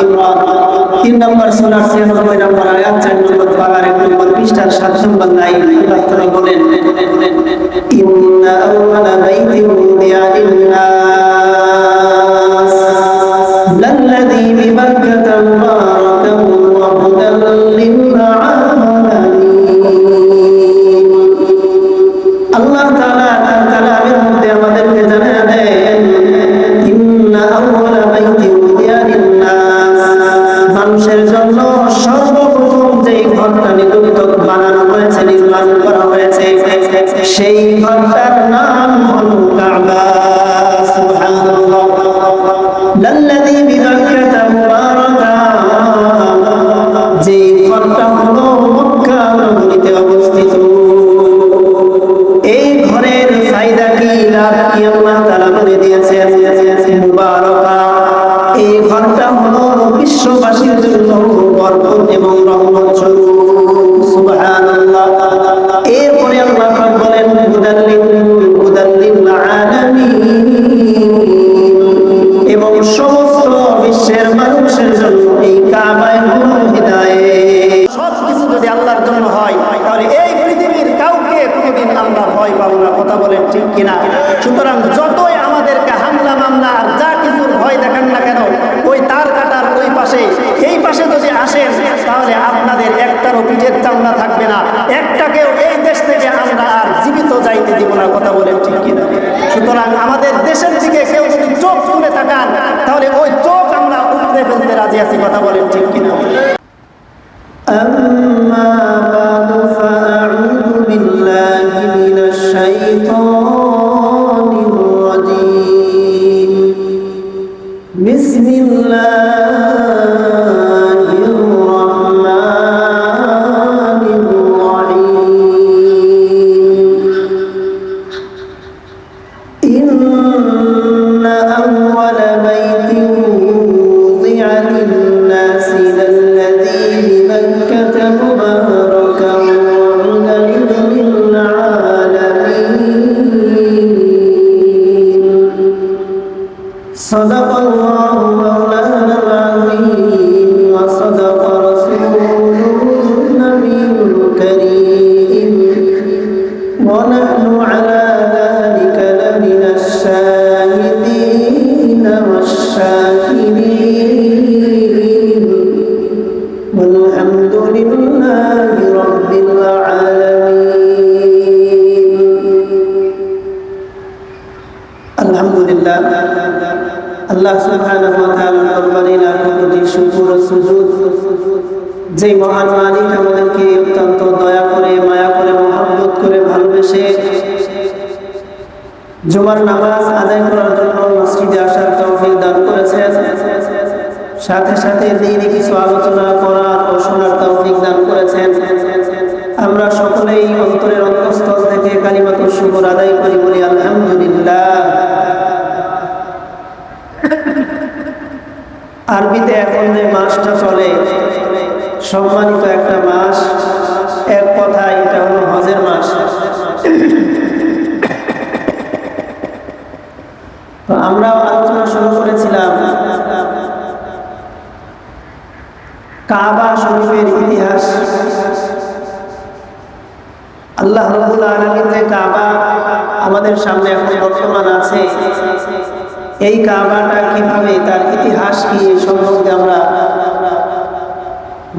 ইমরান 3 নম্বর সূরা 96 নম্বর আয়াত 4 নম্বর পারার 1 নম্বর পৃষ্ঠার 7 নম্বর লাইন আল্লাহ তাআলা বলেন ইন্না আউওয়ালা বাইতিন উদিয়া লিন-নাস লাল্লাযী বিবাক্কাতা মুবারাকান ওয়া হুদাল লিল-আলামিন। আল্লাহ তাআলা তার কালামের মধ্যে আমাদেরকে জানায় দেন ইন্না আউওয়ালা বাইতিন উদিয়া লিন-নাস, মানুষের জন্য সর্বপ্রথম যেই ঘরটা নির্মিত বানানো হয়েছে, নির্মাণ করা হয়েছে, সেই ঘরটার নাম হলো কাবা। সুবহানাল্লাহ। লাল্লাযী বিবাক্কাতা মুবারাকান, যেই ঘরটা হলো মক্কা নগরীতে অবস্থিত। এই ঘরের ফায়দা কি, লাভ কি আল্লাহ তাআলা বলে দিয়েছেন। মুবারাকা, এই ঘরটা হলো বিশ্ববাসীর জন্য বরকত এবং রহমত স্বরূপ। সুবহানাল্লাহ। এরপরে আল্লাহ পাক বলেন হুদাল লিল-আলামিন, এবং সমস্ত বিশ্বের মানুষের জন্য এই কাবায় হলো হিদায়াত। সবকিছু যদি আল্লাহর জন্য হয় তাহলে এই পৃথিবীর কাউকে কোনোদিন আমরা ভয় পাবো না। কথা বলেন ঠিক কিনা? সুতরাং যতই আমাদেরকে হামলা মামলা আর যা কিছুর ভয় দেখান না কেন, ওই তার কাটার ওই পাশে এই পাশে যদি আসেন তাহলে আপনাদের একটারও পিঠের চামড়া থাকবে না, একটাকেও এই দেশ থেকে আমরা আর জীবিত যাইতে দিব না। কথা বলেন ঠিক কিনা? সুতরাং আমাদের দেশের দিকে কেউ যদি চোখ তুলে তাকান তাহলে ওই চোখ আমরা উপড়ে ফেলতে রাজি আছি। কথা বলেন ঠিক কিনা? আম্মা বাদু ফাআউযু বিল্লাহি মিনাশ শাইতানির রাজীম। বিসমিল্লাহির রাহমানির রাহিম। ইন্না আউওয়ালা বাইতিন উযিআ লিন-নাসি লাল্লাযী বিবাক্কাতা মুবারাকান ওয়া হুদাল লিল-আলামিন। সাদাকাল্লাহু মাওলানাল আযীম ওয়া সাদাকা রাসূলুহুন নাবিয়্যুল কারীম ওয়া নাহনু আলা যালিকা লামিনাশ শাহিদিন ওয়াশ শাকিরিন ওয়ালহামদুলিল্লাহি রাব্বিল আলামিন। আলহামদুলিল্লাহ, আল্লাহ সুবহানাহু ওয়া তাআলার দরবারে লাখো কোটি শুকর ও সুজুদ। যে মহান মালিক আমাদেরকে অত্যন্ত দয়া করে, মায়া করে, মহব্বত করে, ভালোবেসে জুমার নামাজ আদায় করার জন্য মসজিদে আসার তৌফিক দান করেছেন, সাথে সাথে দ্বীনি কিছু আলোচনা করার ও শোনার তৌফিক দান করেছেন। আমরা সকলেই অন্তরের অন্তঃস্থল থেকে কালিমাতুশ শুকর আদায় করি, বলি আলহামদুলিল্লাহ। আরবিতে এখন যে মাসটা চলে, সম্মানিত একটা মাস, এক কথায় এটা হলো হজের মাস। তো আমরাও আলোচনা শুরু করেছিলাম কাবা শরীফের ইতিহাস। আল্লাহ রাব্বুল আলামিন যে কাবা আমাদের সামনে এখন বর্তমান আছে, এই কাবাটা কিভাবে, তার ইতিহাস কি, সম্পর্কে আমরা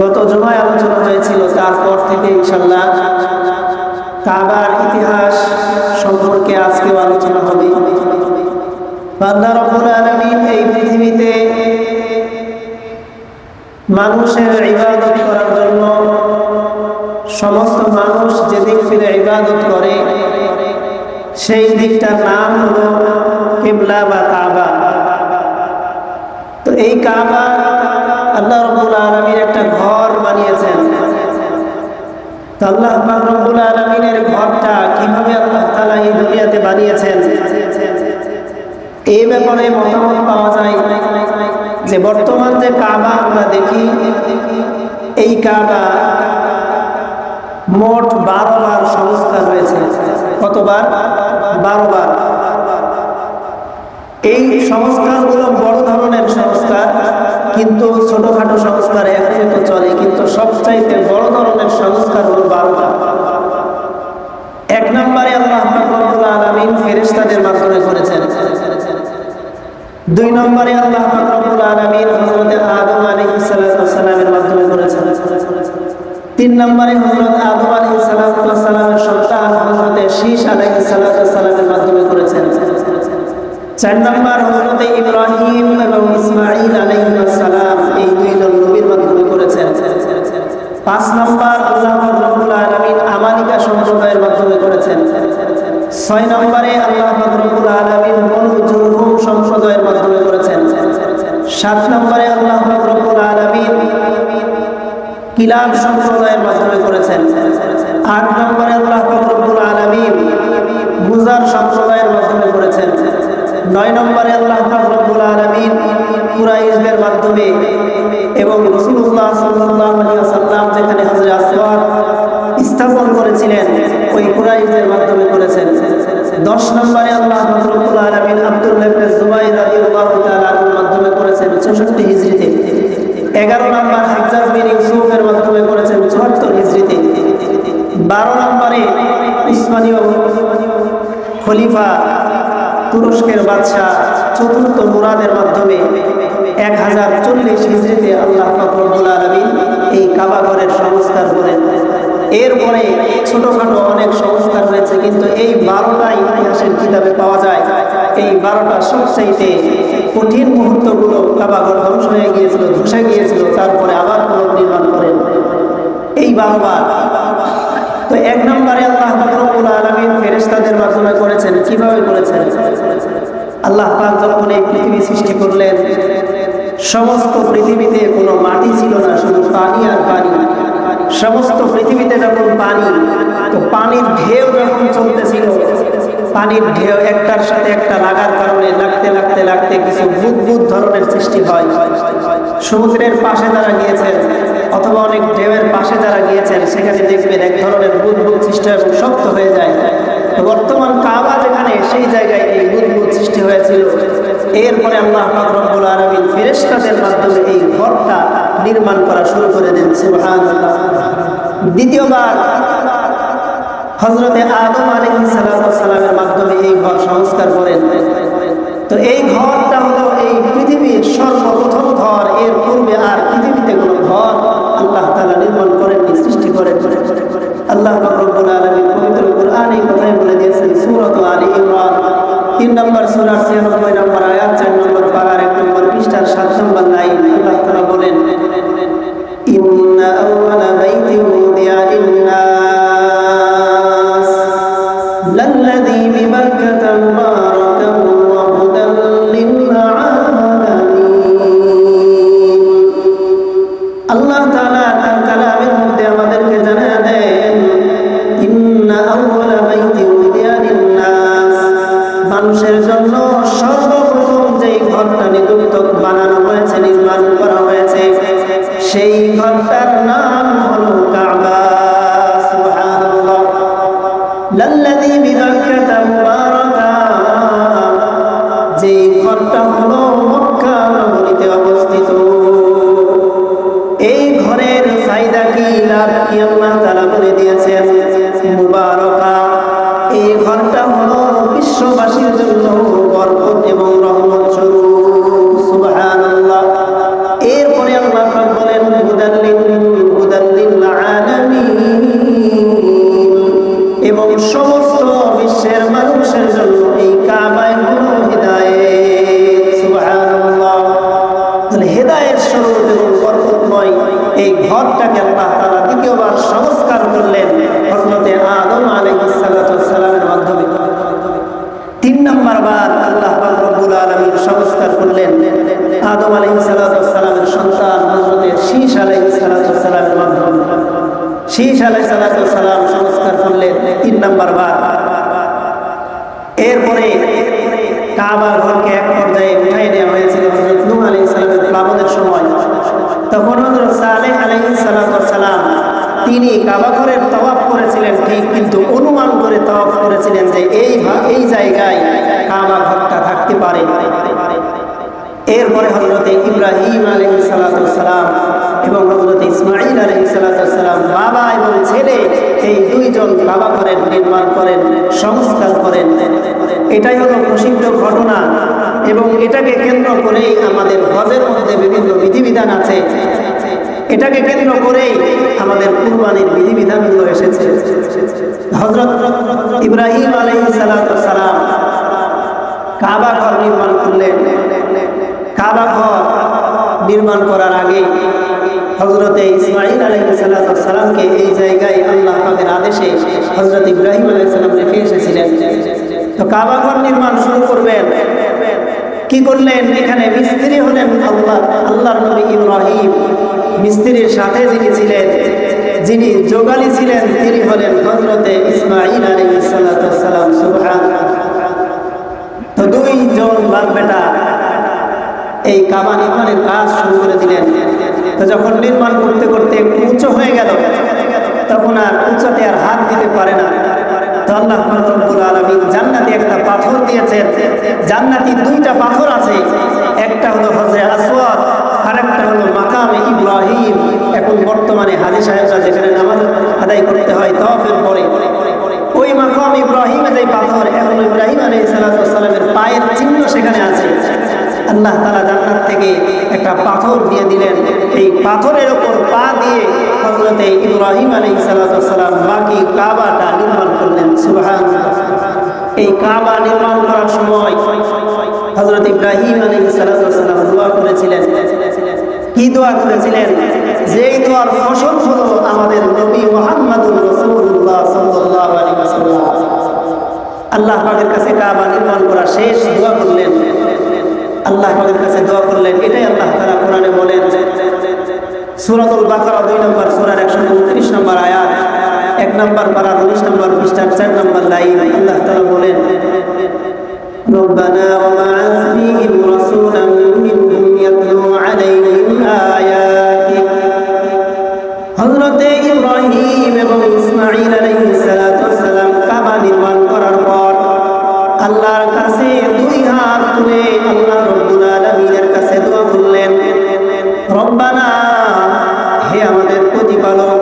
গত জুমায় আলোচনা হয়েছিল। তারপর থেকে ইনশাআল্লাহ কাবার ইতিহাস সম্পর্কে আজকেও আলোচনা হবে। আল্লাহ রাব্বুল আলামিন এই পৃথিবীতে মানুষের ইবাদত করার জন্য, সমস্ত মানুষ যেদিক ফিরে ইবাদত করে সেই দিকটার নাম হলো কিবলা বা কাবা। তো এই কাবা আল্লাহ রাব্বুল আলামিন একটা ঘর বানিয়েছেন। তো আল্লাহ রাব্বুল আলামিনের ঘরটা কিভাবে আল্লাহ তাআলা এই দুনিয়াতে বানিয়েছেন, এই ব্যাপারে মতামত পাওয়া যায় যে বর্তমান যে কাবা আমরা দেখি, এই কাবা মোট 12 বার সংস্কার হয়েছে। কতবার? 12 বার। এই সংস্কারগুলো বড় ধরনের সংস্কার, কিন্তু ছোটখাটো সংস্কার এখনো তো চলে, কিন্তু সবচাইতে বড় ধরনের সংস্কার হলো 12টা। এক নম্বরে আল্লাহ পাক রব্বুল আলামিন ফেরেশতাদের মাধ্যমে করেছেন। 2 নম্বরে আল্লাহ পাক রব্বুল আলামিন হযরত আদম আলাইহিস সালামের মাধ্যমে করেছেন। 3 নম্বরে হযরত আদম আলাইহিস সালামের সন্তান হযরত শীশ আলাইহিস সালামের মাধ্যমে করেছেন। 4 নম্বর হযরত ইব্রাহিম এবং ইসমাঈল আলাইহিস সালাম, এই 2 জন নবীর মাধ্যমে করেছেন। 5 নম্বর আল্লাহ পাক রব্বুল আলামিন আমালিকা সম্প্রদায়ের মাধ্যমে করেছেন। 6 নম্বরে আল্লাহ পাক রব্বুল আলামিন বনু জুরহুম সম্প্রদায়ের মাধ্যমে করেছেন। 7 নম্বরে আল্লাহ পাক রব্বুল আলামিন কিলাব সম্প্রদায়ের মাধ্যমে করেছেন। 8 নম্বরে আল্লাহ পাক রব্বুল আলামিন মুজার সম্প্রদায়ের মাধ্যমে করেছেন। 9 নম্বরে আল্লাহ পাক রব্বুল আলামিন কুরাইশদের মাধ্যমে এবং রাসূলুল্লাহ সাল্লাল্লাহু আলাইহি ওয়াসাল্লাম যেখানে হযরত আসওয়াদ স্থাপন করেছিলেন ওই কুরাইশদের মাধ্যমে করেছেন। 10 নম্বরে আল্লাহ পাক রব্বুল আলামিন আব্দুল্লাহ ইবনে জুবাইর রাদিয়াল্লাহু তাআলা আনহুর মাধ্যমে করেছেন 64 হিজরিতে। 11 নম্বর হাজ্জাজ বিন ইউসুফের মাধ্যমে করেছেন 74 হিজরিতে। 12 নম্বরে উসমানীয় খলিফা তুরস্কের বাদশা চতুর্থ মুরাদের মাধ্যমে 1040 হিজরিতে আল্লাহ পাক রব্বুল আলামিন এই কাবা ঘরের সংস্কার করেন। এরপরে ছোটখাটো অনেক সংস্কার হয়েছে, কিন্তু এই 12টা ইতিহাসের কিতাবে পাওয়া যায়। এই 12টা সবচাইতে কঠিন মুহূর্তগুলো, কাবা ঘর ধ্বংস হয়ে গিয়েছিল, ধসে গিয়েছিল, তারপরে আবার পুনর্নির্মাণ করেন এই 12 বার। তো 1 নম্বরে আল্লাহ পাক রব্বুল আলামিন ফেরেশতাদের মাধ্যমে করেছেন। কিভাবে করেছেন? আল্লাহ পাক যখন এই পৃথিবী সৃষ্টি করলেন, সমস্ত পৃথিবীতে কোনো মাটি ছিল না, শুধু পানি আর পানি। সমস্ত পৃথিবীতে যখন পানি, তো পানির ঢেউ যখন চলতেছিল, পানির ঢেউ একটার সাথে একটা লাগার কারণে লাগতে লাগতে লাগতে কিছু বুদবুদ ধরনের সৃষ্টি হয়। সমুদ্রের পাশে যারা গিয়েছেন অথবা অনেক ঢেউয়ের পাশে যারা গিয়েছেন, সেখানে দেখবেন এক ধরনের বুদবুদ সৃষ্টি এবং শক্ত হয়ে যায়। বর্তমান কাবা যেখানে, সেই জায়গায় এই বুদবুদ সৃষ্টি হয়েছিল। এরপরে আল্লাহ পাক রব্বুল আলামিন ফেরেশতাদের মাধ্যমে এই ঘরটা নির্মাণ করা শুরু করে দেন। সুবহানাল্লাহ। দ্বিতীয়বার হযরতে আদম আলাইহিস সালামের মাধ্যমে এই ঘর সংস্কার করেন। তো এই ঘরটা হলো এই পৃথিবীর সর্বপ্রথম ঘর। এর পূর্বে আর পৃথিবীতে কোনো ঘর আল্লাহ তাআলা নির্মাণ করেননি, সৃষ্টি করেন। আল্লাহ পাক রব্বুল আলামিন পবিত্র কুরআনে এই কথাই বলে দিয়েছেন। সূরাত আলী ইমরান 3 নম্বর সূরা 96 নম্বর আয়াত 4 নম্বর পারার 1 নম্বর পৃষ্ঠার 7 নম্বর লাইন আল্লাহ তাআলা বলেন, ইন্না আউওয়ালা বাইতিন উদিয়া লিন-নাস লাল্লাযী বিবাক্কাতা মুবারাকান ওয়া হুদাল লিল-আলামিন। আল্লাহ তাআলা তার কালামের মধ্যে আমাদেরকে জানিয়ে দেন, ইন্না আউওয়ালা বাইতিন উদিয়া লিন-নাস, মানুষের জন্য সর্বপ্রথম যেই ঘরটা নিযুক্ত বানানো হয়েছে, নির্মাণ করা হয়েছে, সেই ঘরটার নাম হলো কাবা। সুবহানাল্লাহ। লাল্লাযী বিবাক্কাতা মুবারাকা, যেই ঘরটা হলো মক্কা নগরীতে অবস্থিত। এই ঘরের ফায়দা কি, লাভ কি আল্লাহ তাআলা বলে দিয়েছেন। মুবারাকা, এই ঘরটা হলো বিশ্ববাসীর জন্য বরকত এবং রহমত স্বরূপ। সুবহানাল্লাহ। এরপরে আল্লাহ পাক বলেন, হুদাল লিল-আলামিন, এবং সমস্ত বিশ্বের মানুষের জন্য এই কাবায় হলো হিদায়াত। সুবহানাল্লাহ। তাহলে হিদায়াত স্বরূপ এবং বরকতময় এই ঘরটাকে আল্লাহ তাআলা দ্বিতীয়বার সংস্কার করলেন হযরতে আদম আলাইহিস সালামের মাধ্যমে। 3 নম্বর বার আল্লাহ পাক রব্বুল আলামিন সংস্কার করলেন আদম আলাইহিস সালামের সন্তান হযরতে শীশ আলাইহিস সালামের মাধ্যমে। শীশ আলাইহিস সালাম সংস্কার করলেন 3 নম্বর বার। এরপরে কাবা ঘরকে এক পর্যায়ে উঠাই নেওয়া হয়েছিল হযরত নূহ আলাইহিস সালামের প্লাবনের সময়। তখন হযরত সালেহ আলাইহিস সালাম তিনি কাবা ঘরের তাওয়াফ করেছিলেন ঠিক, কিন্তু অনুমান করে তাওয়াফ করেছিলেন যে এই জায়গায় কাবা ঘরটা থাকতে পারে। এরপরে হযরত ইব্রাহিম আলাইহিস সালাম এবং হযরত ইসমাঈল আলাইহিস সালাম বাবা এবং ছেলে এই দুইজন কাবা ঘরের নির্মাণ করেন, সংস্কার করেন। এটাই হলো প্রসিদ্ধ ঘটনা এবং এটাকে কেন্দ্র করেই আমাদের হজের মধ্যে বিভিন্ন বিধিবিধান আছে। এটাকে কেন্দ্র করেই আমাদের কুরবানির বিধিবিধানগুলো এসেছে। হযরত ইব্রাহিম আলাইহিস সালাম কাবা ঘর নির্মাণ করলেন। কাবা ঘর নির্মাণ করার আগে হযরত ইসমাঈল আলাইহিস সালামকে এই জায়গায় আল্লাহ পাকের আদেশে হযরত ইব্রাহিম আলাইহিস সালাম রেখে এসেছিলেন। তো কাবা ঘর নির্মাণ শুরু করবেন, কি করলেন? এখানে মিস্ত্রি হলেন আল্লাহর নবী ইব্রাহিম। মিস্ত্রির সাথে যিনি ছিলেন, যিনি যোগালী ছিলেন, তিনি হলেন হযরত ইসমাঈল আলাইহিস সালাম। সুবহানাল্লাহ। তো দুইজন বাপ বেটা এই কাবা নির্মাণের কাজ শুরু করে দিলেন। তো যখন নির্মাণ করতে করতে একটু উঁচু হয়ে গেল, তখন আর উঁচাতে আর হাত দিতে পারে না। তো আল্লাহ রব্বুল আলামিন জান্নাতি একটা পাথর দিয়েছেন। জান্নাতি দুইটা পাথর আছে, একটা হলো হজরে আসওয়াদ আর একটা হলো মাকামে ইব্রাহিম। এখন বর্তমানে হাজী সাহেবরা যেখানে নামাজ আদায় করতে হয় তাওয়াফের পরে, ওই মাকাম ইব্রাহিমে যে পাথর, এখন ইব্রাহিম আলাইহিস সালামের পায়ের চিহ্ন সেখানে আছে। আল্লাহ তাআলা জান্নাত থেকে একটা পাথর দিয়ে দিলেন। এই পাথরের উপর পা দিয়ে হযরত ইব্রাহিম আলাইহিস সালাম বাকি কাবাটা নির্মাণ করলেন। সুবহানাল্লাহ। এই কাবা নির্মাণ করার সময় হযরত ইব্রাহিম আলাইহিস সালাম দোয়া করেছিলেন। কি দোয়া করেছিলেন? যেই দোয়ার ফসল হলো আমাদের নবী মুহাম্মদুর রাসূলুল্লাহ সাল্লাল্লাহু আলাইহি ওয়াসাল্লাম। আল্লাহ পাকের কাছে কাবা নির্মাণ করা শেষ, দোয়া করলেন, আল্লাহ পাকের কাছে দোয়া করলেন। এটাই আল্লাহ তাআলা কোরআনে বলেন, সূরাতুল বাকারা 2 নম্বর সূরার 129 নম্বর আয়াত, 1 নম্বর পারা 19 নম্বর পৃষ্ঠার 4 নম্বর লাইন। আল্লাহ তাআলা বলেন, রব্বানা ওয়া বা'আথ ফীহিম রাসূলান মিনহুম ইয়াতলু আলাইহিম আয়াতিক। হযরত ইব্রাহিম এবং ইসমাঈল আলাইহিস সালাম কাবা নির্মাণ করার পর আল্লাহর কাছে দুই হাত তুলে আল্লাহ রব্বুল আলামিনের কাছে দোয়া করলেন, রব্বানা, হে আমাদের প্রতিপালক,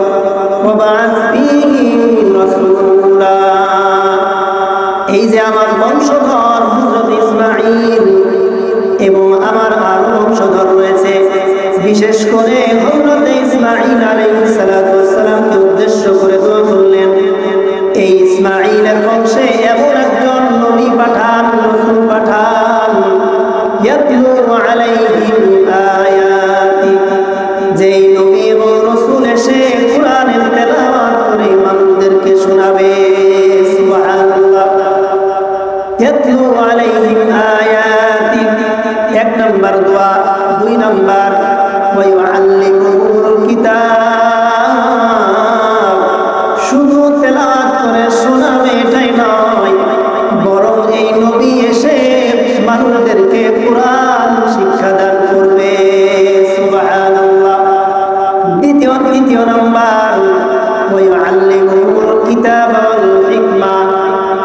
ওয়া বা'আথ ফীহিম রাসূলা, এই যে আমার বংশধর হযরত ইসমাঈল এবং আমার আরো বংশধর রয়েছে, বিশেষ করে হযরত ইসমাঈল আলাইহিস সালামকে উদ্দেশ্য করে দোয়া করলেন, এই ইসমাঈলের বংশে এমন একজন নবী পাঠান, রাসূল পাঠান, ইয়াতলু আলাইহিম আয়াতি, যেই নবী এবং রাসূল এসে কোরআনের তেলাওয়াত করে মানুষদেরকে শোনাবে। সুবহানাল্লাহ। ইয়াতলু আলাইহিম আয়াতি, 1 নম্বর দোয়া। 2 নম্বর, ওয়া ইউআল্লিমুহুল কিতাব, শুধু তেলাওয়াত করে শোনাবে এটাই নয়, বরং এই নবী এসে মানুষদেরকে কুরআন শিক্ষা দান করবে। সুবহানাল্লাহ। দ্বিতীয় নম্বর, ওয়া ইউআল্লিমুহুল কিতাব ওয়াল হিকমা,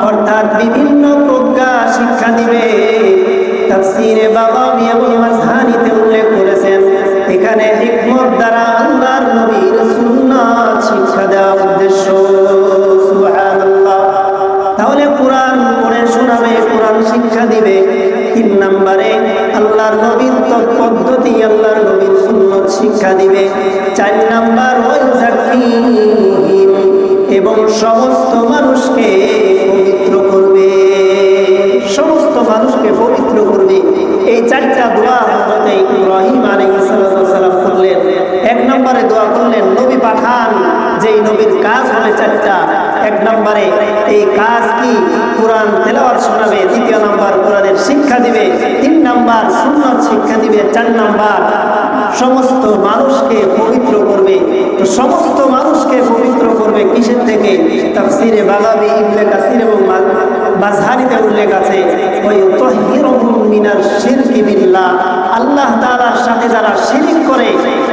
অর্থাৎ বিভিন্ন প্রজ্ঞা শিক্ষা দিবে। তাফসীরে বাগাবী এবং মাযহারিতে উল্লেখ করেছেন, এখানে হিকমত দ্বারা আল্লাহর নবীর সুন্নাত শিক্ষা দেওয়া উদ্দেশ্য। সুবহানাল্লাহ। তাহলে কোরআন পড়ে শোনাবে, কোরআন শিক্ষা দিবে। 3 নম্বরে আল্লাহর নবীর পদ্ধতি, আল্লাহর নবীর সুন্নাত শিক্ষা দিবে। 4 নম্বর, ওয়া ইউযাক্কিহিম, এবং সমস্ত মানুষকে পবিত্র করবে, সমস্ত মানুষকে পবিত্র করবে। এই 4টা দোয়া হযরত ইব্রাহিম আলাইহিস সালাম করলেন। 1 নম্বরে দোয়া করলেন নবী পাঠান, যেই নবীর কাজ হবে 4টা। 1 নম্বরে এই কাজ কি? কোরআন তেলাওয়াত শোনাবে। 2 নম্বর, কোরআনের শিক্ষা দিবে। 3 নম্বর, সুন্নাত শিক্ষা দিবে। 4 নম্বর, সমস্ত মানুষকে পবিত্র করবে। তো সমস্ত মানুষকে পবিত্র করবে কিসের থেকে? তাফসীরে বাগাবী, ইবনে কাসির এবং মাযহারিতে উল্লেখ আছে, ওয়া ইউতাহহিরুহুম মিনাশ শিরকি বিল্লাহ, আল্লাহ তাআলার সাথে যারা শিরক করে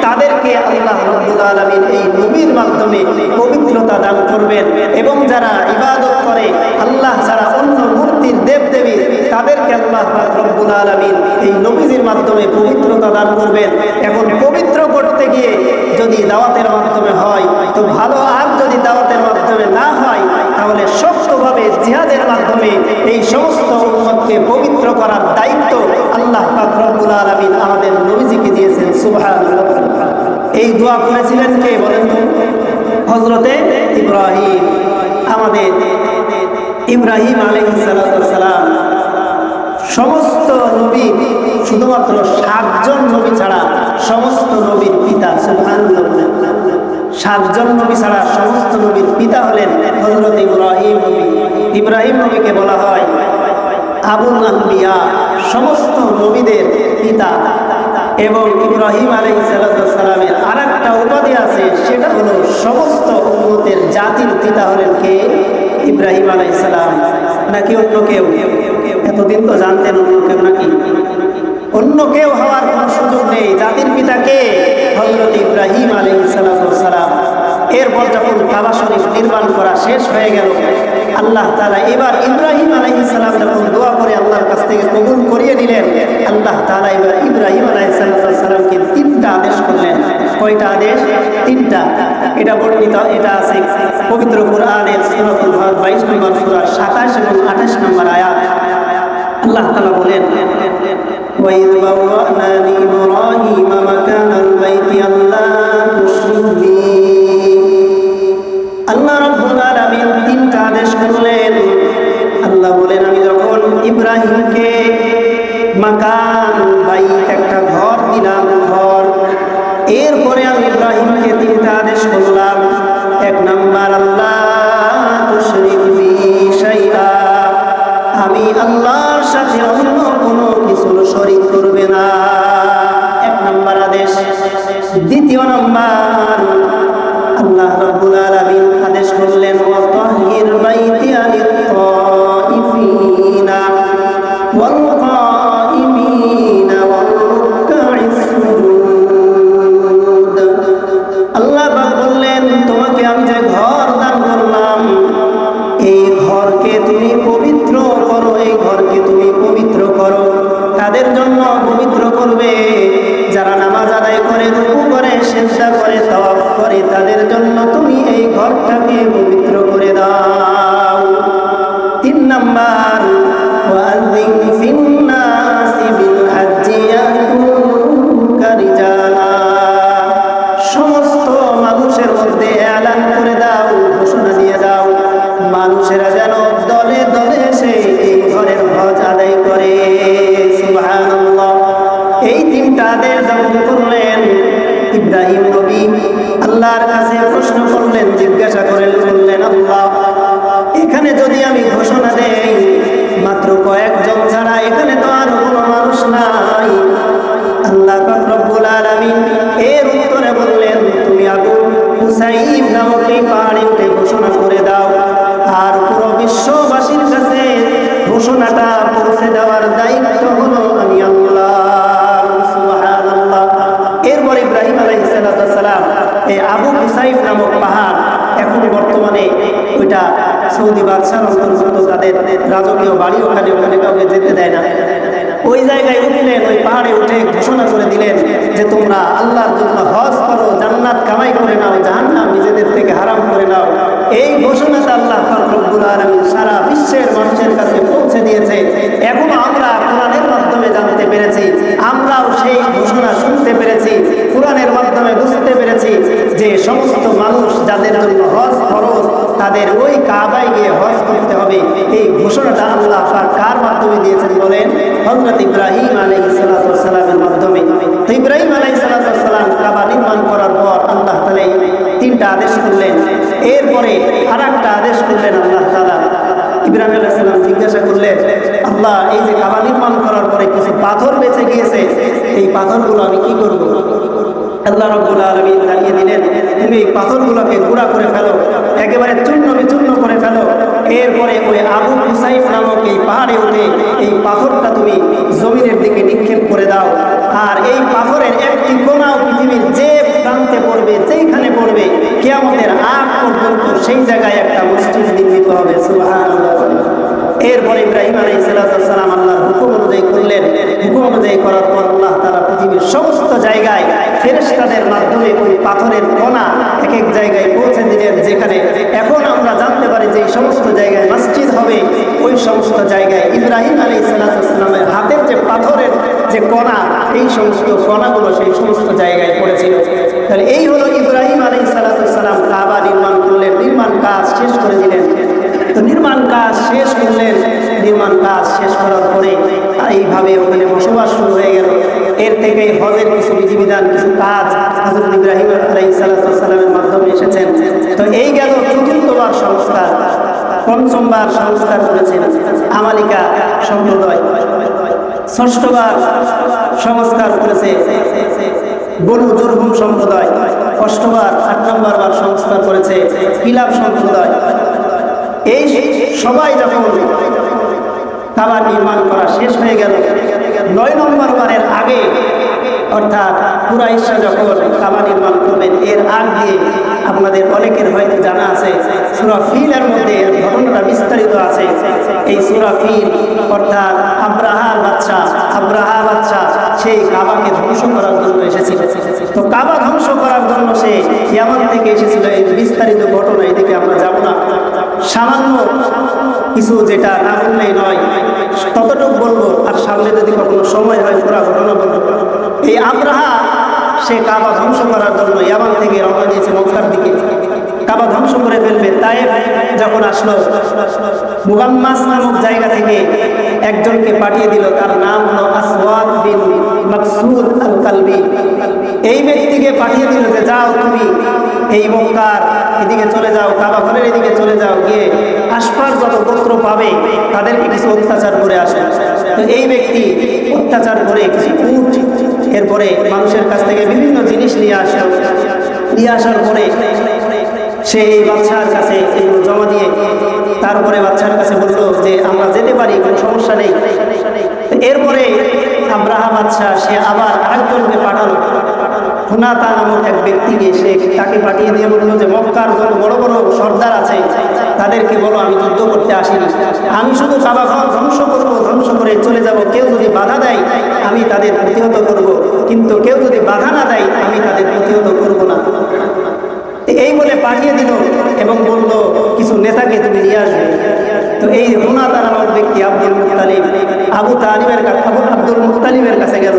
তাদেরকে আল্লাহ রাব্বুল আলামিন এই নবীর মাধ্যমে পবিত্রতা দান করবেন। এবং যারা ইবাদত করে আল্লাহ ছাড়া অন্য মূর্তির দেবদেবী, তাদেরকে আল্লাহ পাক রব্বুল আলামিন এই নবীজির মাধ্যমে পবিত্রতা দান করবেন। এখন পবিত্র করতে গিয়ে যদি দাওয়াতের মাধ্যমে হয় তো ভালো, আর যদি দাওয়াতের মাধ্যমে না হয় তাহলে শক্তভাবে জিহাদের মাধ্যমে এই সমস্ত উম্মতকে পবিত্র করার দায়িত্ব আল্লাহ পাক রব্বুল আলামিন আমাদের নবীজিকে দিয়েছেন। সুবহানাল্লাহ। এই দোয়া করেছিলেন কে বলেন তো? হযরতে ইব্রাহিম। আমাদের ইব্রাহিম আলাইহিস সালাম সমস্ত নবী, শুধুমাত্র 7 জন নবী ছাড়া সমস্ত নবীর পিতা। সুবহানাল্লাহ। 7 জন নবী ছাড়া সমস্ত নবীর পিতা হলেন হযরত ইব্রাহিম নবী। ইব্রাহিম নবীকে বলা হয় আবুল আম্বিয়া, সমস্ত নবীদের পিতা। এবং ইব্রাহিম আলাইহিস সালামের আরেকটা উপাধি আছে, সেটা হলো সমস্ত উম্মতের জাতির পিতা হলেন কে? ইব্রাহিম আলাইহিস সালাম। নাকি অন্য কেউ? এতদিন তো জানতেন অন্য কেউ, নাকি অন্য কেউ হওয়ার কোনো সুযোগ নেই। জাতির পিতা কে? হযরত ইব্রাহিম আলাইহিস সালাম। এরপর যখন কাবা শরীফ নির্মাণ করা শেষ হয়ে গেল, আল্লাহ তাআলা এবার ইব্রাহিম আলাইহিস সালাম যখন দোয়া করে আল্লাহর কাছ থেকে কবুল করিয়ে নিলেন, আল্লাহ তাআলা এবার ইব্রাহিম আলাইহিস সালামকে 3টা আদেশ করলেন। কয়টা আদেশ? 3টা। এটা বর্ণিত, এটা আছে পবিত্র কোরআনের সূরাতুল হজ 22 নম্বর সূরা 27 এবং 28 নম্বর আয়াত। আল্লাহ তাআলা বলেন, وَإِذْ بَوَّأْنَا لِإِبْرَاهِيمَ مَكَانَ الْبَيْتِ أَلَّا تُشْرِكْ بِي। আল্লাহ রাব্বুল আলামিন 3টা আদেশ করলেন। আল্লাহ বলেন, আমি যখন ইব্রাহিমকে মাকান বাইত, একটা ঘর দিলাম, ঘর। এরপরে আমি ইব্রাহিমকে 3টা আদেশ করলাম। 1 নাম্বার, আল্লাহ তুশরিক বি শাইআ, আমি আল্লাহর সাথে অন্য কোনো কিছু শরীক করবে না। 1 নাম্বার আদেশ। 2 নাম্বার, আল্লাহ রাব্বুল আলামিন আদেশ করলেন, ওয়া তাহহির বাইতি লিত-তাইফিনা ওয়াল কাইমিনা ওয়াল রুকআইস সুজুদ। আল্লাহ পাক বললেন, তোমাকে আমি যে ঘর দান করলাম, এই ঘরকে তুমি পবিত্র করো, এই ঘরকে তুমি পবিত্র করো। তাদের জন্য পবিত্র করবে যারা নামাজ আদায় করে, রুকু করে, সিজদা করে, তাওয়াফ করে, তাদের জন্য তুমি এই ঘরটাকে পবিত্র করে দাও। 3 নাম্বার, ওয়াযিন ফিন-নাসি বিল-হাজ্জি ইয়াতুকা রিজালা, সমস্ত মানুষের মধ্যে এলান করে দাও, ঘোষণা দিয়ে দাও, মানুষেরা যেন দলে দলে এসে এই ঘরের হজ আদায় করে। সুবহানাল্লাহ। এই 3টা আদেশ যখন করলেন, ইব্রাহিম নবী আল্লাহর কাছে প্রশ্ন করলেন, জিজ্ঞাসা করলেন, আল্লাহ, এখানে যদি আমি ঘোষণা দেই মাত্র কয়েকজন ছাড়া, এখানে তো আর কোনো মানুষ নাই। আল্লাহ পাক রব্বুল আলামিন এর উত্তরে বললেন, তুমি আবু হুসাইব নামক এই পাহাড়ে উঠে ঘোষণা করে দাও, আর পুরো বিশ্ববাসীর কাছে ঘোষণাটা পৌঁছে দেওয়ার দায়িত্ব হলো আমি আল্লাহ। সুবহানাল্লাহ। এরপর ইব্রাহিম আলাইহিস সালাম এই আবু হুসাইব নামক পাহাড়, এখন বর্তমানে ওইটা সৌদি বাদশার অন্তর্ভুক্ত, তাদের রাজকীয় বাড়ি, ওখানে কাউকে যেতে দেয় না। ওই জায়গায় উঠলেন, ওই পাহাড়ে উঠে ঘোষণা করে দিলেন যে তোমরা আল্লাহর জন্য হজ করো, জান্নাত কামাই করে নাও, জাহান্নাম নিজেদের থেকে হারাম করে নাও। এই ঘোষণাটা আল্লাহ পাক রব্বুল আলামিন সারা বিশ্বের মানুষের কাছে পৌঁছে দিয়েছে। এখন আমরা কোরআনের মাধ্যমে জানতে পেরেছি, আমরাও সেই ঘোষণা শুনতে পেরেছি, কোরআনের মাধ্যমে বুঝতে পেরেছি যে সমস্ত মানুষ যাদের জন্য হজ ফরজ, তাদের ওই কাবায় গিয়ে হজ করতে হবে। এই ঘোষণাটা আল্লাহ পাক কার মাধ্যমে দিয়েছেন বলেন? হযরত ইব্রাহিম আলাইহিস সালামের মাধ্যমে। তো ইব্রাহিম আলাইহিস সালাম কাবা নির্মাণ করার পর আল্লাহ তাআলা 3টা আদেশ করলেন। এরপরে আরেকটা আদেশ করলেন আল্লাহ তাআলা। ইব্রাহিম আলাইহিস সালাম জিজ্ঞাসা করলেন, আল্লাহ, এই যে কাবা নির্মাণ করার পরে কিছু পাথর বেঁচে গিয়েছে, এই পাথরগুলো আমি কি করব? আল্লাহ রাব্বুল আলামিন জানিয়ে দিলেন, তুমি এই পাথরগুলোকে গুঁড়া করে ফেলো, একেবারে চূর্ণ বিচূর্ণ করে ফেলো। এরপরে ওই আবু হুসাইব নামক এই পাহাড়ে উঠে এই পাথরটা তুমি জমিনের দিকে নিক্ষেপ করে দাও, আর এই পাথরের একটি কোনাও পৃথিবীর যে প্রান্তে পড়বে, যেইখানে পড়বে, কিয়ামতের আগ পর্যন্ত সেই জায়গায় একটা মসজিদ নির্মিত হবে। সুবহানাল্লাহ। এরপরে ইব্রাহিম আলাইহিস সালাম আল্লাহর হুকুম অনুযায়ী করার পর আল্লাহ তাআলা পৃথিবীর সমস্ত জায়গায় ফেরেশতাদের মাধ্যমে ওই পাথরের কণা এক এক জায়গায় পৌঁছে দিলেন, যেখানে এখন আমরা জানতে পারি যে এই সমস্ত জায়গায় মসজিদ হবে। ওই সমস্ত জায়গায় ইব্রাহিম আলাইহিস সালামের হাতের যে পাথরের যে কণা, এই সমস্ত কণাগুলো সেই সমস্ত জায়গায় পড়েছিল। তাহলে এই হলো ইব্রাহিম আলাইহিস সালাম কাবা নির্মাণ করলেন, নির্মাণ কাজ শেষ করে দিলেন। তো নির্মাণ কাজ শেষ করলেন, নির্মাণ কাজ শেষ করার পরে এইভাবে ওখানে বসবাস শুরু হয়ে গেল। এর থেকে হজের কিছু বিধিবিধান, কিছু কাজ হযরত ইব্রাহিম আলাইহিস সালামের মাধ্যমে এসেছেন। তো এই গেল চতুর্থবার সংস্কার। পঞ্চমবার সংস্কার করেছেন আমালিকা সম্প্রদায়। ষষ্ঠবার সংস্কার করেছে বনু জুরহুম সম্প্রদায়। অষ্টবার 8 নম্বর বার সংস্কার করেছে কিলাব সম্প্রদায়। এই সবাই যখন কাবা নির্মাণ করা শেষ হয়ে গেল, 9 নম্বর বারের আগে অর্থাৎ কুরাইশরা যখন কাবা নির্মাণ করবেন, এর আগ দিয়ে আপনাদের অনেকের হয়তো জানা আছে সূরা ফিলের মধ্যে এর ঘটনাটা বিস্তারিত আছে। এই সূরা ফিল অর্থাৎ আব্রাহা বাদশা সেই কাবাকে ধ্বংস করার জন্য এসেছিল। তো কাবা ধ্বংস করার জন্য সে ইয়ামান থেকে এসেছিল। এই বিস্তারিত ঘটনা এদিকে আমরা যাব না, সামান্য কিছু যেটা না বললেই নয় ততটুকু বলবো, আর সামনে যদি কখনো সময় হয় পুরো ঘটনা বলবো। এই আব্রাহা সে কাবা ধ্বংস করার জন্য ইয়ামান থেকে রওনা দিয়েছে মক্কার দিকে, কাবা ধ্বংস করে ফেলবে। তায়েফ যখন আসলো, মুগাম্মাস নামক জায়গা থেকে একজনকে পাঠিয়ে দিল, তার নাম হলো আসওয়াদ বিন মাকসুদ আল কালবি। এই ব্যক্তিকে পাঠিয়ে দিল যে যাও তুমি এই মক্কার এদিকে চলে যাও, কাবা ঘরের এদিকে চলে যাও, গিয়ে আশপাশ যত গোত্র পাবে তাদেরকে কিছু অত্যাচার করে আসে। তো এই ব্যক্তি অত্যাচার করে কিছু উট, এরপরে মানুষের কাছ থেকে বিভিন্ন জিনিস নিয়ে আসার পরে সে এই বাদশার কাছে এগুলো জমা দিয়ে তারপরে বাদশার কাছে বলল যে আমরা যেতে পারি, কোনো সমস্যা নেই। এরপরে আব্রাহা বাদশা সে আবার আরেকজনকে পাঠালো, হুনাতা নামক এক ব্যক্তিকে, সে তাকে পাঠিয়ে দিয়ে বলল যে মক্কার যত বড় বড় সর্দার আছে তাদেরকে বলো আমি যুদ্ধ করতে আসিনি, আমি শুধু কাবা ঘর ধ্বংস করবো, ধ্বংস করে চলে যাব। কেউ যদি বাধা দেয় আমি তাদের প্রতিহত করব, কিন্তু কেউ যদি বাধা না দেয় আমি তাদের প্রতিহত করব না। এই বলে পাঠিয়ে দিল এবং বলল কিছু নেতাকে তুমি নিয়ে আসবে। তো এই হুনাতা নামক ব্যক্তি আব্দুল মুত্তালিবের কাছে গেল।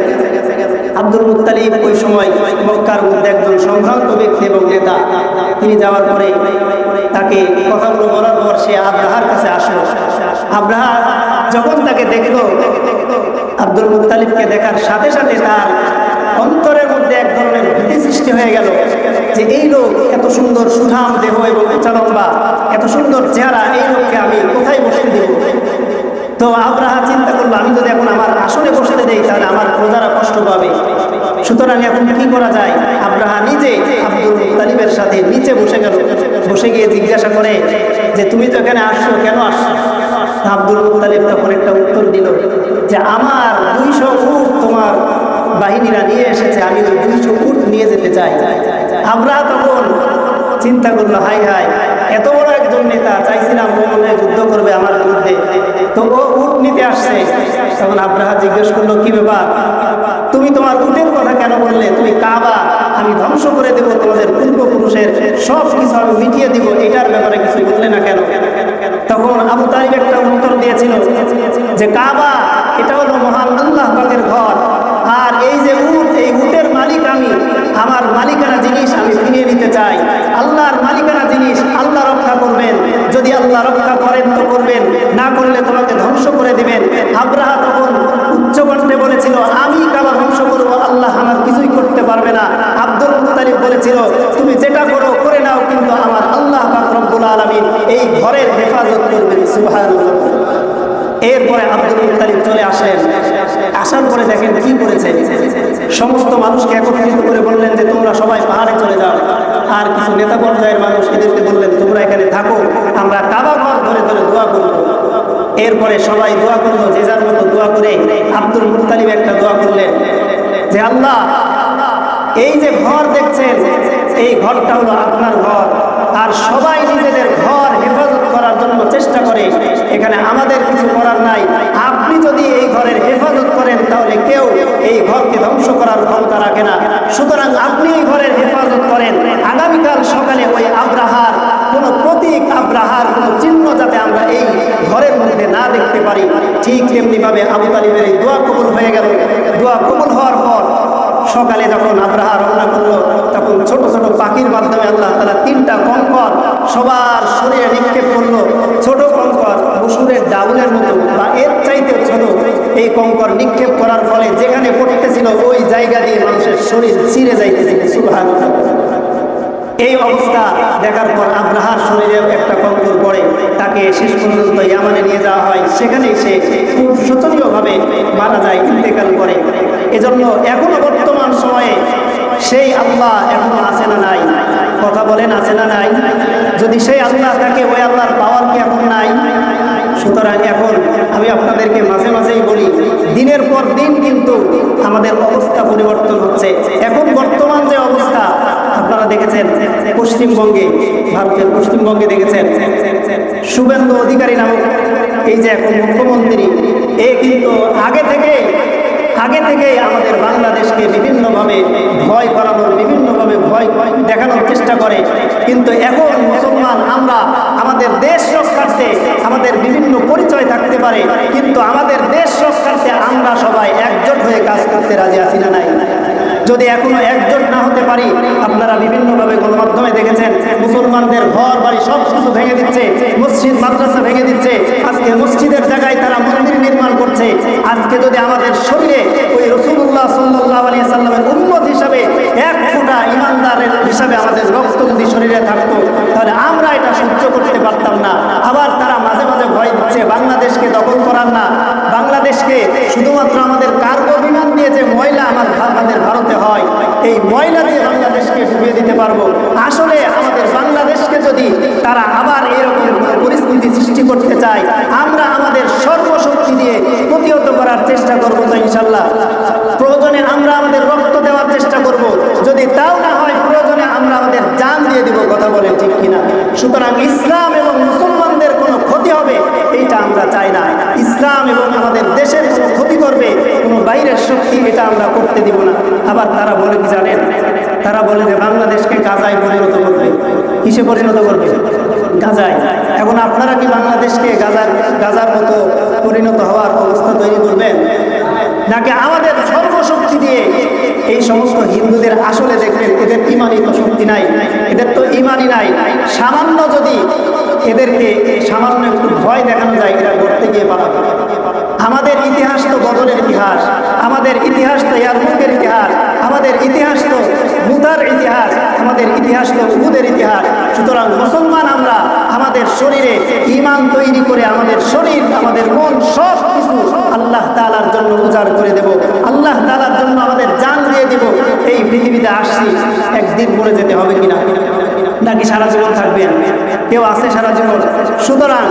আব্দুল মুত্তালিব ওই সময় মক্কার মধ্যে একজন সম্ভ্রান্ত ব্যক্তি এবং নেতা। তিনি যাওয়ার পরে তাকে কথাগুলো বলার পর সে আব্রাহার কাছে আসলো। আব্রাহা যখন তাকে দেখলো, আব্দুল মুত্তালিবকে দেখার সাথে সাথে তার অন্তরের মধ্যে এক ধরনের ভীতি সৃষ্টি হয়ে গেল যে এই লোক এত সুন্দর সুঠাম দেহ এবং উঁচা লম্বা, এত সুন্দর চেহারা, এই লোককে আমি কোথায় বসতে দেব? তো আব্রাহা চিন্তা করলো আমি যদি এখন আমার আসনে বসতে দেই তাহলে আমার প্রজারা কষ্ট পাবে, সুতরাং এখন কি করা যায়? আব্রাহা নিজে আব্দুল মুত্তালিবের সাথে নিচে বসে গেল। বসে গিয়ে জিজ্ঞাসা করে যে তুমি তো এখানে আসছো, কেন আসছো? আব্দুল মুত্তালিব তখন একটা উত্তর দিল যে আমার 200 উট তোমার বাহিনীরা নিয়ে এসেছে, আমি ওই 200 উট নিয়ে যেতে চাই। আব্রাহা তখন চিন্তা করলো হাই হাই, এত বড় একজন নেতা, চাইছিলাম ও মনে যুদ্ধ করবে আমার বিরুদ্ধে, তো ও উট নিতে আসছে। তখন আব্রাহা জিজ্ঞেস করলো কি ব্যাপার, তুমি তোমার উটের কথা কেন বললে? তুমি কাবা আমি ধ্বংস করে দেবো, তোমাদের পূর্বপুরুষের সব কিছু আমি মিটিয়ে দিব, এটার ব্যাপারে কিছু বললে না কেন? তখন আবু তালিব একটা উত্তর দিয়েছিল যে কাবা এটা হলো মহান আল্লাহ পাকের ঘর, আর এই যে উট, এই উটের মালিক আমি, আমার মালিকানা জিনিস আমি ফিরিয়ে নিতে চাই। আল্লাহর মালিকানা জিনিস আল্লাহ রক্ষা করবেন, যদি আল্লাহ রক্ষা করেন তো করবেন, না করলে তোমাকে ধ্বংস করে দিবেন। আব্রাহা তখন উচ্চকণ্ঠে বলেছিল আমি কাবা ধ্বংস করবো, আল্লাহ আমার কিছুই করতে পারবে না। আব্দুল মুত্তালিব বলেছিল তুমি যেটা করো করে নাও, কিন্তু আমার আল্লাহ পাক রব্বুল আলামিন এই ঘরের হেফাজত করবেন। সুবহানাল্লাহ। এরপরে আব্দুল মুত্তালিব চলে আসেন। আসার পরে দেখেন কি করেছে, সমস্ত মানুষকে একত্রিত করে বললেন যে তোমরা সবাই পাহাড়ে চলে যাও। আর কিছু নেতা পর্যায়ের মানুষ এদেরকে বললেন তোমরা এখানে থাকো, আমরা কাবা ঘর ধরে ধরে দোয়া করব। এরপরে সবাই দোয়া করলো, যে যার মতো দোয়া করে আব্দুল মুত্তালিব একটা দোয়া করলেন যে আল্লাহ এই যে ঘর দেখছেন এই ঘরটা হলো আপনার ঘর, আর সবাই নিজেদের ঘর হেফাজত করার জন্য চেষ্টা করে, এখানে আমাদের কিছু করার নাই। আপনি যদি এই ঘরের হেফাজত করেন তাহলে কেউ এই ঘরকে ধ্বংস করার ক্ষমতা রাখে না। সুতরাং আপনি এই ঘরের হেফাজত করেন, আগামীকাল সকালে ওই আব্রাহার কোনো প্রতীক, আব্রাহার কোনো চিহ্ন যাতে আমরা এই ঘরের মধ্যে না দেখতে পারি। ঠিক তেমনিভাবে আবু তালিবের এই দোয়া কবুল হয়ে গেল। দোয়া কবুল হওয়ার পর সকালে যখন আব্রাহা রওনা করলো, তখন ছোট ছোট পাখির মাধ্যমে আল্লাহ তাআলা 3টা কঙ্কর সবার শরীরে নিক্ষেপ করলো। ছোট কঙ্কর মসুরের ডাউলের মতো বা এর চাইতে ছোট এই কঙ্কর নিক্ষেপ করার ফলে যেখানে পড়তেছিল ওই জায়গা দিয়ে মানুষের শরীর ছিঁড়ে যাইতেছিল। সুবহানাল্লাহ। এই অবস্থা দেখার পর আব্রাহার শরীরে একটা কঙ্কর পড়ে, তাকে শেষ পর্যন্ত ইয়ামানে নিয়ে যাওয়া হয়। সেখানেই সে খুব শোচনীয়ভাবে মারা যায়, ইন্তেকাল করে। এজন্য এখনো বর্তমান সময়ে সেই আল্লাহ এখনো আছে না নাই? কথা বলেন, আছে না নাই? যদি সেই আল্লাহ থাকে, ওই আল্লাহর পাওয়ার কি এখন নাই? সুতরাং এখন আমি আপনাদেরকে মাঝে মাঝেই বলি, দিনের পর দিন কিন্তু আমাদের অবস্থা পরিবর্তন হচ্ছে। এখন বর্তমান যে অবস্থা আপনারা দেখেছেন পশ্চিমবঙ্গে, ভারতের পশ্চিমবঙ্গে দেখেছেন শুভেন্দু অধিকারী নামক এই যে এখন মুখ্যমন্ত্রী, এ কিন্তু আগে থেকে আমাদের বাংলাদেশকে বিভিন্নভাবে ভয় করানোর, বিভিন্নভাবে ভয় দেখানোর চেষ্টা করে। কিন্তু এখন মুসলমান আমরা আমাদের দেশ রক্ষার্থে আমাদের বিভিন্ন পরিচয় থাকতে পারে, কিন্তু আমাদের দেশ রক্ষার্থে আমরা সবাই একজোট হয়ে কাজ করতে রাজি আছি না নাই? যদি এখনো একজোট না হতে পারি, আপনারা বিভিন্নভাবে গণমাধ্যমে দেখেছেন মুসলমানদের ঘর বাড়ি সব কিছু ভেঙে দিচ্ছে, মসজিদ মাদ্রাসা ভেঙে দিচ্ছে। আজকে মসজিদের জায়গায় তারা মন্দির নির্মাণ করছে। আজকে যদি আমাদের শরীরে ওই রাসূলুল্লাহ সাল্লাল্লাহু আলাইহি সাল্লামের উম্মত হিসাবে এক ফোঁটা ইমানদারের হিসাবে আমাদের রক্ত যদি শরীরে থাকতো, তাহলে আমরা এটা সহ্য করতে পারতাম না। আবার তারা মাঝে মাঝে ভয় দিচ্ছে বাংলাদেশকে দখল করার না, বাংলাদেশকে শুধুমাত্র আমাদের কার্গো বিমান দিয়ে যে ময়লা আমাদের ভারতে হয়, এই ময়লা দিয়ে বাংলাদেশকে ডুবিয়ে দিতে পারবো। আসলে আমাদের বাংলাদেশকে যদি তারা আবার এরকম পরিস্থিতি সৃষ্টি করতে চায়, আমরা আমাদের সর্বশক্তি দিয়ে প্রতিহত করার চেষ্টা করবো। তো ইনশাল্লাহ প্রয়োজনে আমরা আমাদের রক্ত দেওয়ার চেষ্টা করব। যদি তাও না হয়, প্রয়োজনে আমরা আমাদের জান দিয়ে দিব। কথা বলেন ঠিক কিনা? সুতরাং ইসলাম এবং মুসলমানদের কোনো ক্ষতি হবে এইটা আমরা চাই না। ইসলাম এবং আমাদের দেশের কোনো ক্ষতি করবে কোনো বাইরের শক্তি, এটা আমরা করতে দিব না। আবার তারা বলে কি জানেন? তারা বলে যে বাংলাদেশকে গাজায় পরিণত করবে। কিসে পরিণত করবে? গাজায়। এখন আপনারা কি বাংলাদেশকে গাজার মতো পরিণত হওয়ার অবস্থা তৈরি করবেন? নাকি আমাদের সর্বশক্তি দিয়ে এই সমস্ত হিন্দুদের, আসলে দেখবেন এদের ইমানই তো শক্তি নাই, এদের তো ইমানই নাই। সামান্য যদি এদেরকে সামান্য একটু ভয় দেখানো যায়, এরা করতে গিয়ে পালাবে। আমাদের ইতিহাস তো বদরের ইতিহাস, আমাদের ইতিহাস তো ইয়ারমুকের ইতিহাস, আমাদের ইতিহাস তো মুতার ইতিহাস, আমাদের ইতিহাস তো উহুদের ইতিহাস। সুতরাং মুসলমান আমরা আমাদের শরীরে ঈমান তৈরি করে আমাদের শরীর, আমাদের মন সব কিছু আল্লাহ তাআলার জন্য উজাড় করে দেব, আল্লাহ তাআলার জন্য আমাদের জান দিয়ে দেব। এই পৃথিবীতে আসছি, একদিন মরে যেতে হবে কিনা? নাকি সারা জীবন থাকবেন? কেউ আছে সারা জীবন? সুতরাং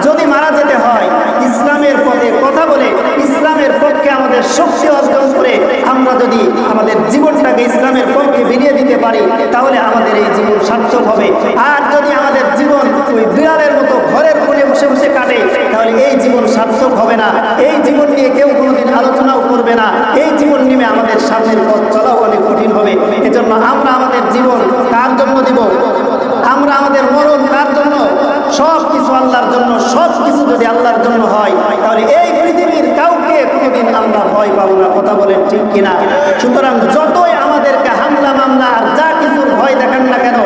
যদি মারা যেতে হয় ইসলামের পথে কথা বলে, ইসলামের পক্ষে আমাদের শক্তি অর্জন করে আমরা যদি আমাদের জীবনটাকে ইসলামের পক্ষে বিলিয়ে দিতে পারি, তাহলে আমাদের এই জীবন সার্থক হবে। আর যদি আমাদের জীবন ওই বিড়ালের মতো ঘরের কোণে বসে বসে কাটে, তাহলে এই জীবন সার্থক হবে না। এই জীবন নিয়ে কেউ কোনোদিন আলোচনাও করবে না। এই জীবন নিয়ে আমাদের সামনের পথ চলাও অনেক কঠিন হবে। এজন্য আমরা আমাদের জীবন কার জন্য দিব? আমরা আমাদের মরণ কার জন্য? সব কিছু আল্লাহর জন্য। সব কিছু যদি আল্লাহর জন্য হয়, তাহলে এই পৃথিবীর কাউকে কোনোদিন আমরা ভয় পাবো না। কথা বলেন ঠিক কিনা? সুতরাং যতই আমাদেরকে হামলা মামলা আর যা কিছুর ভয় দেখান না কেন,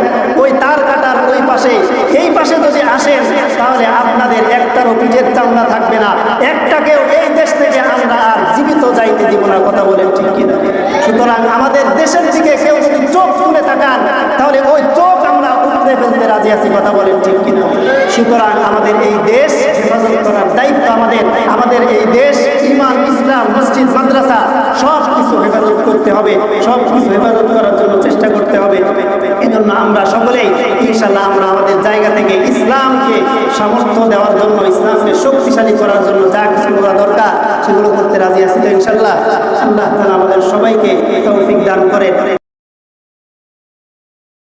ওই তার কাটার ওই পাশে এই পাশে যদি আসেন, তাহলে আপনাদের একটারও পিঠের চামড়া থাকবে না। একটাকেও এই দেশ থেকে আমরা আর জীবিত যাইতে দিব না। কথা বলেন ঠিক কিনা? সুতরাং আমাদের দেশের দিকে কেউ যদি চোখ তুলে তাকান, তাহলে ওই চোখ আমরা উপড়ে ফেলতে রাজি আছি। কথা বলেন ঠিক কিনা? সুতরাং আমাদের এই দেশ হেফাজত করার দায়িত্ব আমাদের। আমাদের এই দেশ ঈমান, ইসলাম, মসজিদ, মাদ্রাসা সব কিছু হেফাজত করতে হবে, সব কিছু হেফাজত করার জন্য চেষ্টা করতে হবে। এজন্য আমরা সকলেই ইনশাআল্লাহ আমরা আমাদের জায়গা থেকে ইসলামকে সামর্থ্য দেওয়ার জন্য, ইসলামকে শক্তিশালী করার জন্য যা কিছু করা দরকার সেগুলো করতে রাজি আছি। ইনশাআল্লাহ আল্লাহ তাআলা আমাদের সবাইকে তৌফিক দান করেন।